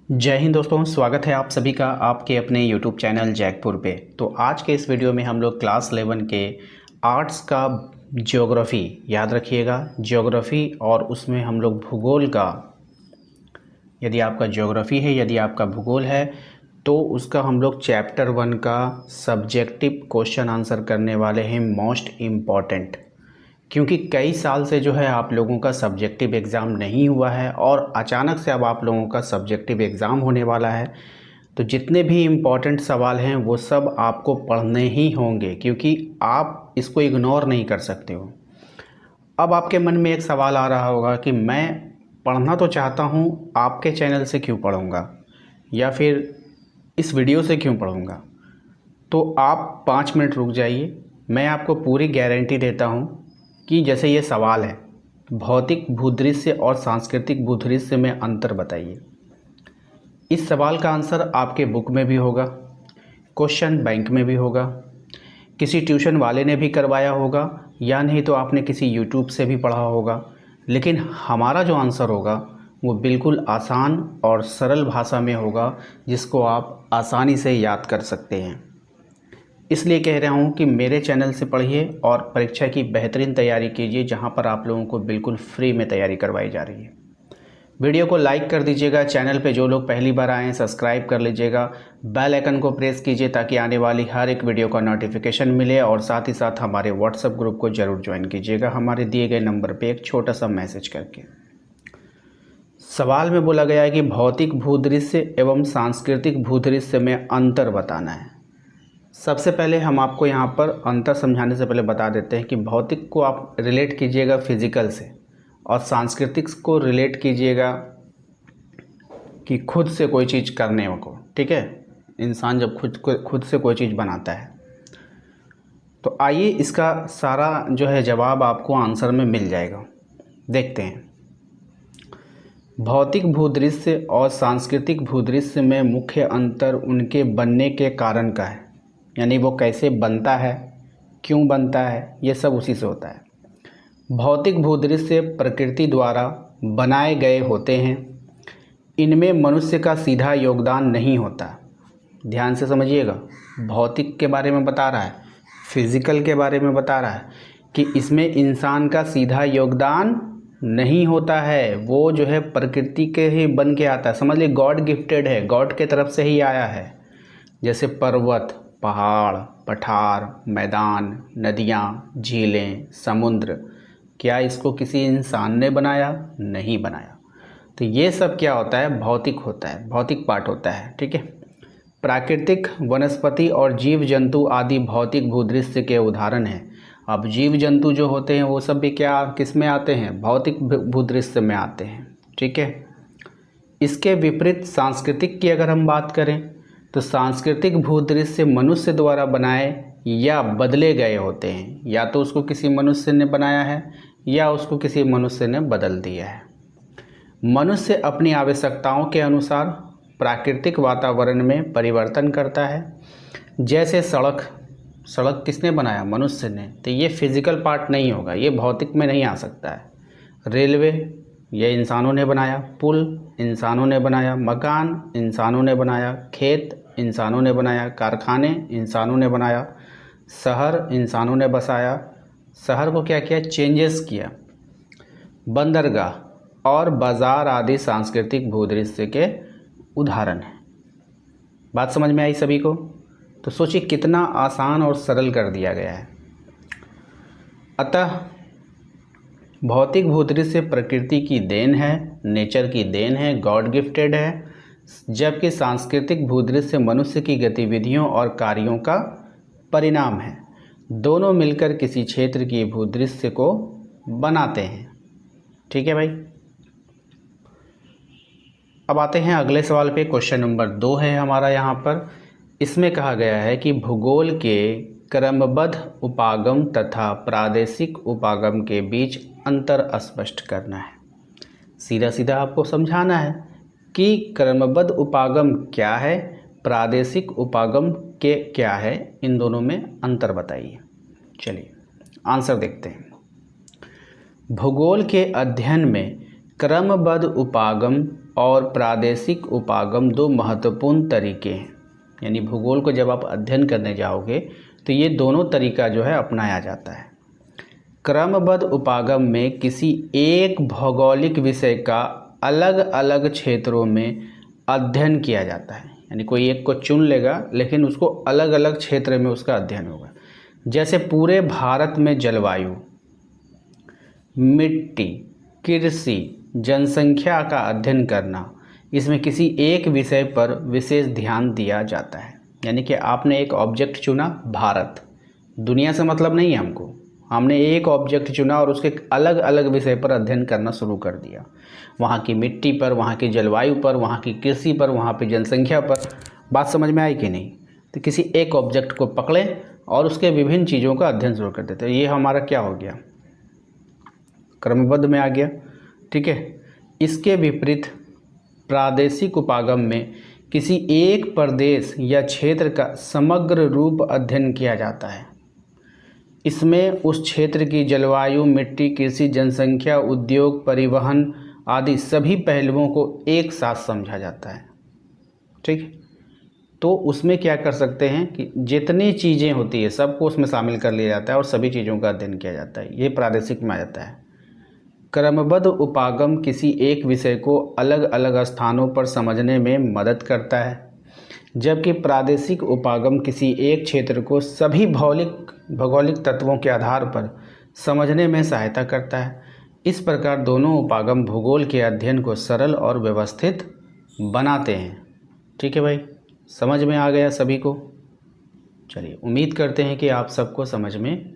जय हिंद दोस्तों, स्वागत है आप सभी का आपके अपने YouTube चैनल जैकपुर पे। तो आज के इस वीडियो में हम लोग क्लास 11 के आर्ट्स का ज्योग्राफ़ी, याद रखिएगा ज्योग्राफ़ी, और उसमें हम लोग भूगोल का, यदि आपका ज्योग्राफ़ी है, यदि आपका भूगोल है तो उसका हम लोग चैप्टर 1 का सब्जेक्टिव क्वेश्चन आंसर करने वाले हैं, मोस्ट इम्पॉर्टेंट। क्योंकि कई साल से जो है आप लोगों का सब्जेक्टिव एग्ज़ाम नहीं हुआ है और अचानक से अब आप लोगों का सब्जेक्टिव एग्ज़ाम होने वाला है, तो जितने भी इम्पॉर्टेंट सवाल हैं वो सब आपको पढ़ने ही होंगे, क्योंकि आप इसको इग्नोर नहीं कर सकते हो। अब आपके मन में एक सवाल आ रहा होगा कि मैं पढ़ना तो चाहता हूँ, आपके चैनल से क्यों पढ़ूँगा या फिर इस वीडियो से क्यों पढ़ूँगा। तो आप 5 मिनट रुक जाइए, मैं आपको पूरी गारंटी देता हूँ कि जैसे ये सवाल है, भौतिक भूदृश्य और सांस्कृतिक भूदृश्य में अंतर बताइए। इस सवाल का आंसर आपके बुक में भी होगा, क्वेश्चन बैंक में भी होगा, किसी ट्यूशन वाले ने भी करवाया होगा, या नहीं तो आपने किसी यूट्यूब से भी पढ़ा होगा। लेकिन हमारा जो आंसर होगा वो बिल्कुल आसान और सरल भाषा में होगा, जिसको आप आसानी से याद कर सकते हैं। इसलिए कह रहा हूँ कि मेरे चैनल से पढ़िए और परीक्षा की बेहतरीन तैयारी कीजिए, जहाँ पर आप लोगों को बिल्कुल फ्री में तैयारी करवाई जा रही है। वीडियो को लाइक कर दीजिएगा, चैनल पे जो लोग पहली बार आए हैं सब्सक्राइब कर लीजिएगा, बेल आइकन को प्रेस कीजिए ताकि आने वाली हर एक वीडियो का नोटिफिकेशन मिले, और साथ ही साथ हमारे व्हाट्सएप ग्रुप को ज़रूर ज्वाइन कीजिएगा हमारे दिए गए नंबर पर एक छोटा सा मैसेज करके। सवाल में बोला गया है कि भौतिक भूदृश्य एवं सांस्कृतिक भूदृश्य में अंतर बताना है। सबसे पहले हम आपको यहाँ पर अंतर समझाने से पहले बता देते हैं कि भौतिक को आप रिलेट कीजिएगा फिजिकल से, और सांस्कृतिक को रिलेट कीजिएगा कि खुद से कोई चीज़ करने को। ठीक है, इंसान जब खुद से कोई चीज़ बनाता है। तो आइए इसका सारा जो है जवाब आपको आंसर में मिल जाएगा। देखते हैं, भौतिक भूदृश्य और सांस्कृतिक भूदृश्य में मुख्य अंतर उनके बनने के कारण का है, यानी वो कैसे बनता है, क्यों बनता है, ये सब उसी से होता है। भौतिक भूदृश्य प्रकृति द्वारा बनाए गए होते हैं, इनमें मनुष्य का सीधा योगदान नहीं होता। ध्यान से समझिएगा, भौतिक के बारे में बता रहा है, फिजिकल के बारे में बता रहा है कि इसमें इंसान का सीधा योगदान नहीं होता है। वो जो है प्रकृति के ही बन के आता है, समझ लीजिए गॉड गिफ्टेड है, गॉड के तरफ से ही आया है। जैसे पर्वत, पहाड़, पठार, मैदान, नदियाँ, झीलें, समुद्र, क्या इसको किसी इंसान ने बनाया? नहीं बनाया। तो ये सब क्या होता है? भौतिक होता है, भौतिक पार्ट होता है। ठीक है, प्राकृतिक, वनस्पति और जीव जंतु आदि भौतिक भूदृश्य के उदाहरण हैं। अब जीव जंतु जो होते हैं वो सब भी क्या किस में आते हैं? भौतिक भूदृश्य में आते हैं। ठीक है, इसके विपरीत सांस्कृतिक की अगर हम बात करें तो सांस्कृतिक भूदृश्य मनुष्य द्वारा बनाए या बदले गए होते हैं। या तो उसको किसी मनुष्य ने बनाया है या उसको किसी मनुष्य ने बदल दिया है। मनुष्य अपनी आवश्यकताओं के अनुसार प्राकृतिक वातावरण में परिवर्तन करता है। जैसे सड़क किसने बनाया? मनुष्य ने। तो ये फिजिकल पार्ट नहीं होगा, ये भौतिक में नहीं आ सकता है। रेलवे, ये इंसानों ने बनाया। पुल इंसानों ने बनाया। मकान इंसानों ने बनाया। खेत इंसानों ने बनाया। कारखाने इंसानों ने बनाया। शहर इंसानों ने बसाया। शहर को क्या किया? चेंजेस किया। बंदरगाह और बाज़ार आदि सांस्कृतिक भूदृश्य के उदाहरण हैं। बात समझ में आई सभी को? तो सोचिए कितना आसान और सरल कर दिया गया है। अतः भौतिक भूदृश्य प्रकृति की देन है, नेचर की देन है, गॉड गिफ्टेड है, जबकि सांस्कृतिक भूदृश्य मनुष्य की गतिविधियों और कार्यों का परिणाम है। दोनों मिलकर किसी क्षेत्र की भूदृश्य को बनाते हैं। ठीक है भाई, अब आते हैं अगले सवाल पे। क्वेश्चन नंबर 2 है हमारा यहाँ पर। इसमें कहा गया है कि भूगोल के क्रमबद्ध उपागम तथा प्रादेशिक उपागम के बीच अंतर स्पष्ट करना है। सीधा सीधा आपको समझाना है कि क्रमबद्ध उपागम क्या है, प्रादेशिक उपागम के क्या है, इन दोनों में अंतर बताइए। चलिए आंसर देखते हैं। भूगोल के अध्ययन में क्रमबद्ध उपागम और प्रादेशिक उपागम दो महत्वपूर्ण तरीके हैं। यानी भूगोल को जब आप अध्ययन करने जाओगे तो ये दोनों तरीका जो है अपनाया जाता है। क्रमबद्ध उपागम में किसी एक भौगोलिक विषय का अलग अलग क्षेत्रों में अध्ययन किया जाता है। यानी कोई एक को चुन लेगा लेकिन उसको अलग अलग क्षेत्र में उसका अध्ययन होगा। जैसे पूरे भारत में जलवायु, मिट्टी, कृषि, जनसंख्या का अध्ययन करना, इसमें किसी एक विषय पर विशेष ध्यान दिया जाता है। यानी कि आपने एक ऑब्जेक्ट चुना भारत, दुनिया से मतलब नहीं है हमको, हमने एक ऑब्जेक्ट चुना और उसके अलग अलग विषय पर अध्ययन करना शुरू कर दिया। वहाँ की मिट्टी पर, वहाँ की जलवायु पर, वहाँ की कृषि पर, वहाँ पे जनसंख्या पर। बात समझ में आई कि नहीं? तो किसी एक ऑब्जेक्ट को पकड़ें और उसके विभिन्न चीज़ों का अध्ययन शुरू कर देते हैं। ये हमारा क्या हो गया? क्रमबद्ध में आ गया। ठीक है। इसके विपरीत प्रादेशिक उपागम में किसी एक प्रदेश या क्षेत्र का समग्र रूप अध्ययन किया जाता है। इसमें उस क्षेत्र की जलवायु, मिट्टी, कृषि, जनसंख्या, उद्योग, परिवहन आदि सभी पहलुओं को एक साथ समझा जाता है। ठीक है। तो उसमें क्या कर सकते हैं कि जितनी चीज़ें होती है सबको उसमें शामिल कर लिया जाता है और सभी चीज़ों का अध्ययन किया जाता है। ये प्रादेशिक में आ जाता है। क्रमबद्ध उपागम किसी एक विषय को अलग अलग स्थानों पर समझने में मदद करता है, जबकि प्रादेशिक उपागम किसी एक क्षेत्र को सभी भौगोलिक तत्वों के आधार पर समझने में सहायता करता है। इस प्रकार दोनों उपागम भूगोल के अध्ययन को सरल और व्यवस्थित बनाते हैं। ठीक है भाई, समझ में आ गया सभी को? चलिए, उम्मीद करते हैं कि आप सबको समझ में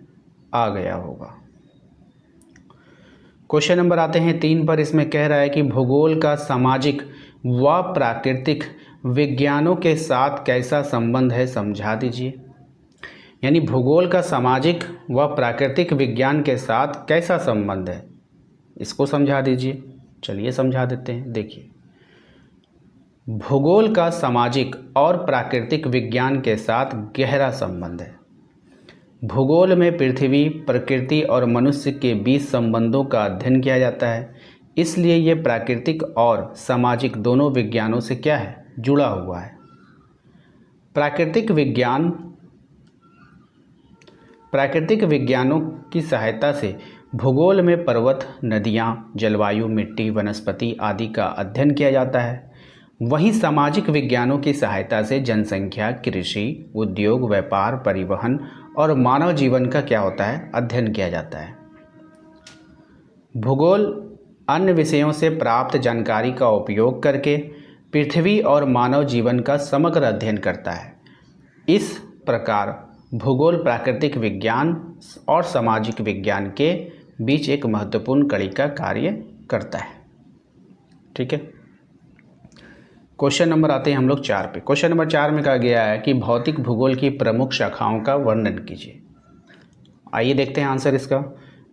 आ गया होगा। क्वेश्चन नंबर आते हैं 3 पर। इसमें कह रहा है कि भूगोल का सामाजिक व प्राकृतिक विज्ञानों के साथ कैसा संबंध है, समझा दीजिए। यानी भूगोल का सामाजिक व प्राकृतिक विज्ञान के साथ कैसा संबंध है, इसको समझा दीजिए। चलिए समझा देते हैं। देखिए, भूगोल का सामाजिक और प्राकृतिक विज्ञान के साथ गहरा संबंध है। भूगोल में पृथ्वी, प्रकृति और मनुष्य के बीच संबंधों का अध्ययन किया जाता है, इसलिए ये प्राकृतिक और सामाजिक दोनों विज्ञानों से क्या है, जुड़ा हुआ है। प्राकृतिक विज्ञानों की सहायता से भूगोल में पर्वत, नदियाँ, जलवायु, मिट्टी, वनस्पति आदि का अध्ययन किया जाता है। वहीं सामाजिक विज्ञानों की सहायता से जनसंख्या, कृषि, उद्योग, व्यापार, परिवहन और मानव जीवन का क्या होता है, अध्ययन किया जाता है। भूगोल अन्य विषयों से प्राप्त जानकारी का उपयोग करके पृथ्वी और मानव जीवन का समग्र अध्ययन करता है। इस प्रकार भूगोल प्राकृतिक विज्ञान और सामाजिक विज्ञान के बीच एक महत्वपूर्ण कड़ी का कार्य करता है। ठीक है। क्वेश्चन नंबर आते हैं हम लोग 4 पे। क्वेश्चन नंबर 4 में कहा गया है कि भौतिक भूगोल की प्रमुख शाखाओं का वर्णन कीजिए। आइए देखते हैं आंसर इसका।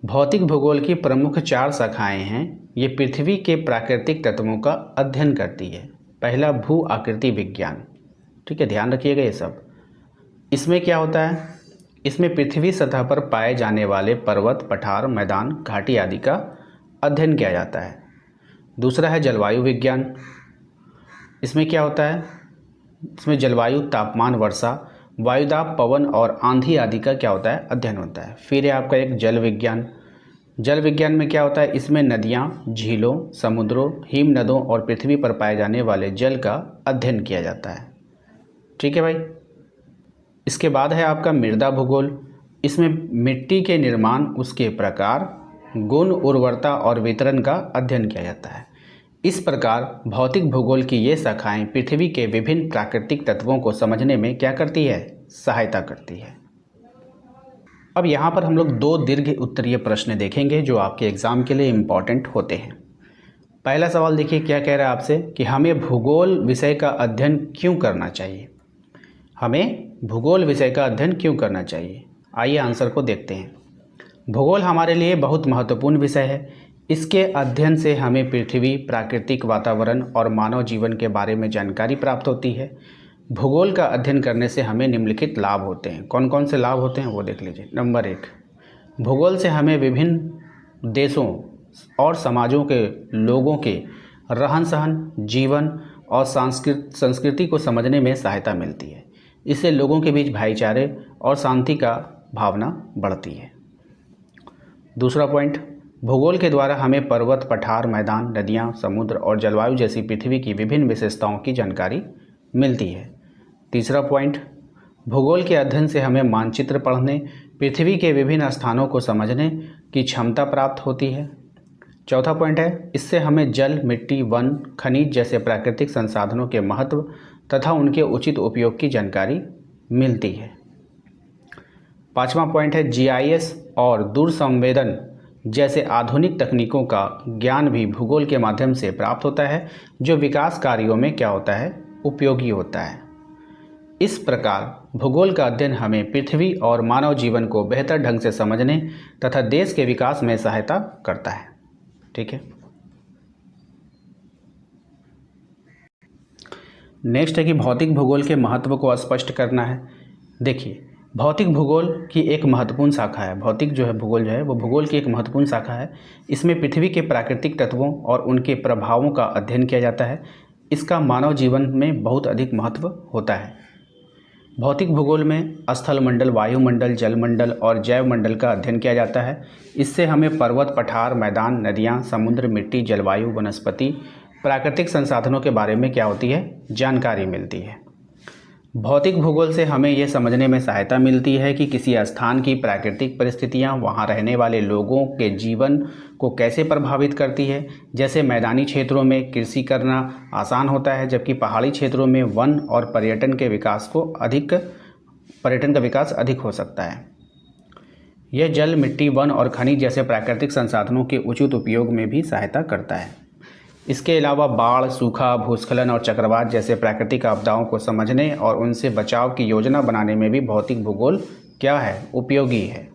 भौतिक भूगोल की प्रमुख 4 शाखाएं हैं। ये पृथ्वी के प्राकृतिक तत्वों का अध्ययन करती है। पहला, भू आकृति विज्ञान। ठीक है, ध्यान रखिएगा ये सब। इसमें क्या होता है, इसमें पृथ्वी सतह पर पाए जाने वाले पर्वत, पठार, मैदान, घाटी आदि का अध्ययन किया जाता है। दूसरा है जलवायु विज्ञान। इसमें क्या होता है, इसमें जलवायु, तापमान, वर्षा, वायुदाब, पवन और आंधी आदि का क्या होता है, अध्ययन होता है। फिर है आपका एक जल विज्ञान। जल विज्ञान में क्या होता है, इसमें नदियाँ, झीलों, समुद्रों, हिम नदों और पृथ्वी पर पाए जाने वाले जल का अध्ययन किया जाता है। ठीक है भाई। इसके बाद है आपका मृदा भूगोल। इसमें मिट्टी के निर्माण, उसके प्रकार, गुण, उर्वरता और वितरण का अध्ययन किया जाता है। इस प्रकार भौतिक भूगोल की ये शाखाएं पृथ्वी के विभिन्न प्राकृतिक तत्वों को समझने में क्या करती है, सहायता करती है। अब यहाँ पर हम लोग 2 दीर्घ उत्तरीय प्रश्न देखेंगे जो आपके एग्जाम के लिए इम्पॉर्टेंट होते हैं। पहला सवाल देखिए, क्या कह रहा है आपसे कि हमें भूगोल विषय का अध्ययन क्यों करना चाहिए। हमें भूगोल विषय का अध्ययन क्यों करना चाहिए। आइए आंसर को देखते हैं। भूगोल हमारे लिए बहुत महत्वपूर्ण विषय है। इसके अध्ययन से हमें पृथ्वी, प्राकृतिक वातावरण और मानव जीवन के बारे में जानकारी प्राप्त होती है। भूगोल का अध्ययन करने से हमें निम्नलिखित लाभ होते हैं। कौन कौन से लाभ होते हैं वो देख लीजिए। नंबर 1, भूगोल से हमें विभिन्न देशों और समाजों के लोगों के रहन सहन, जीवन और संस्कृति को समझने में सहायता मिलती है। इससे लोगों के बीच भाईचारे और शांति का भावना बढ़ती है। दूसरा पॉइंट, भूगोल के द्वारा हमें पर्वत, पठार, मैदान, नदियाँ, समुद्र और जलवायु जैसी पृथ्वी की विभिन्न विशेषताओं की जानकारी मिलती है। तीसरा पॉइंट, भूगोल के अध्ययन से हमें मानचित्र पढ़ने, पृथ्वी के विभिन्न स्थानों को समझने की क्षमता प्राप्त होती है। चौथा पॉइंट है, इससे हमें जल, मिट्टी, वन, खनिज जैसे प्राकृतिक संसाधनों के महत्व तथा उनके उचित उपयोग की जानकारी मिलती है। पांचवा पॉइंट है, जीआईएस और दूर संवेदन जैसे आधुनिक तकनीकों का ज्ञान भी भूगोल के माध्यम से प्राप्त होता है, जो विकास कार्यों में क्या होता है, उपयोगी होता है। इस प्रकार भूगोल का अध्ययन हमें पृथ्वी और मानव जीवन को बेहतर ढंग से समझने तथा देश के विकास में सहायता करता है। ठीक है। नेक्स्ट है कि भौतिक भूगोल के महत्व को स्पष्ट करना है। देखिए, भौतिक भूगोल की एक महत्वपूर्ण शाखा है। भौतिक जो है भूगोल जो है वो भूगोल की एक महत्वपूर्ण शाखा है। इसमें पृथ्वी के प्राकृतिक तत्वों और उनके प्रभावों का अध्ययन किया जाता है। इसका मानव जीवन में बहुत अधिक महत्व होता है। भौतिक भूगोल में स्थल मंडल, वायुमंडल, जलमंडल और जैव मंडल का अध्ययन किया जाता है। इससे हमें पर्वत, पठार, मैदान, नदियाँ, समुद्र, मिट्टी, जलवायु, वनस्पति, प्राकृतिक संसाधनों के बारे में क्या होती है, जानकारी मिलती है। भौतिक भूगोल से हमें यह समझने में सहायता मिलती है कि किसी स्थान की प्राकृतिक परिस्थितियां वहां रहने वाले लोगों के जीवन को कैसे प्रभावित करती है। जैसे मैदानी क्षेत्रों में कृषि करना आसान होता है, जबकि पहाड़ी क्षेत्रों में वन और पर्यटन का विकास अधिक हो सकता है। यह जल, मिट्टी, वन और खनिज जैसे प्राकृतिक संसाधनों के उचित उपयोग में भी सहायता करता है। इसके अलावा बाढ़, सूखा, भूस्खलन और चक्रवात जैसे प्राकृतिक आपदाओं को समझने और उनसे बचाव की योजना बनाने में भी भौतिक भूगोल क्या है, उपयोगी है।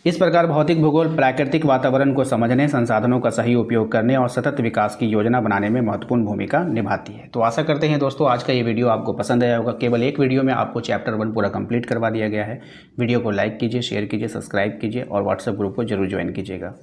इस प्रकार भौतिक भूगोल प्राकृतिक वातावरण को समझने, संसाधनों का सही उपयोग करने और सतत विकास की योजना बनाने में महत्वपूर्ण भूमिका निभाती है। तो आशा करते हैं दोस्तों आज का ये वीडियो आपको पसंद आया होगा। केवल एक वीडियो में आपको चैप्टर 1 पूरा कंप्लीट करवा दिया गया है। वीडियो को लाइक कीजिए, शेयर कीजिए, सब्सक्राइब कीजिए और व्हाट्सएप ग्रुप को जरूर ज्वाइन कीजिएगा।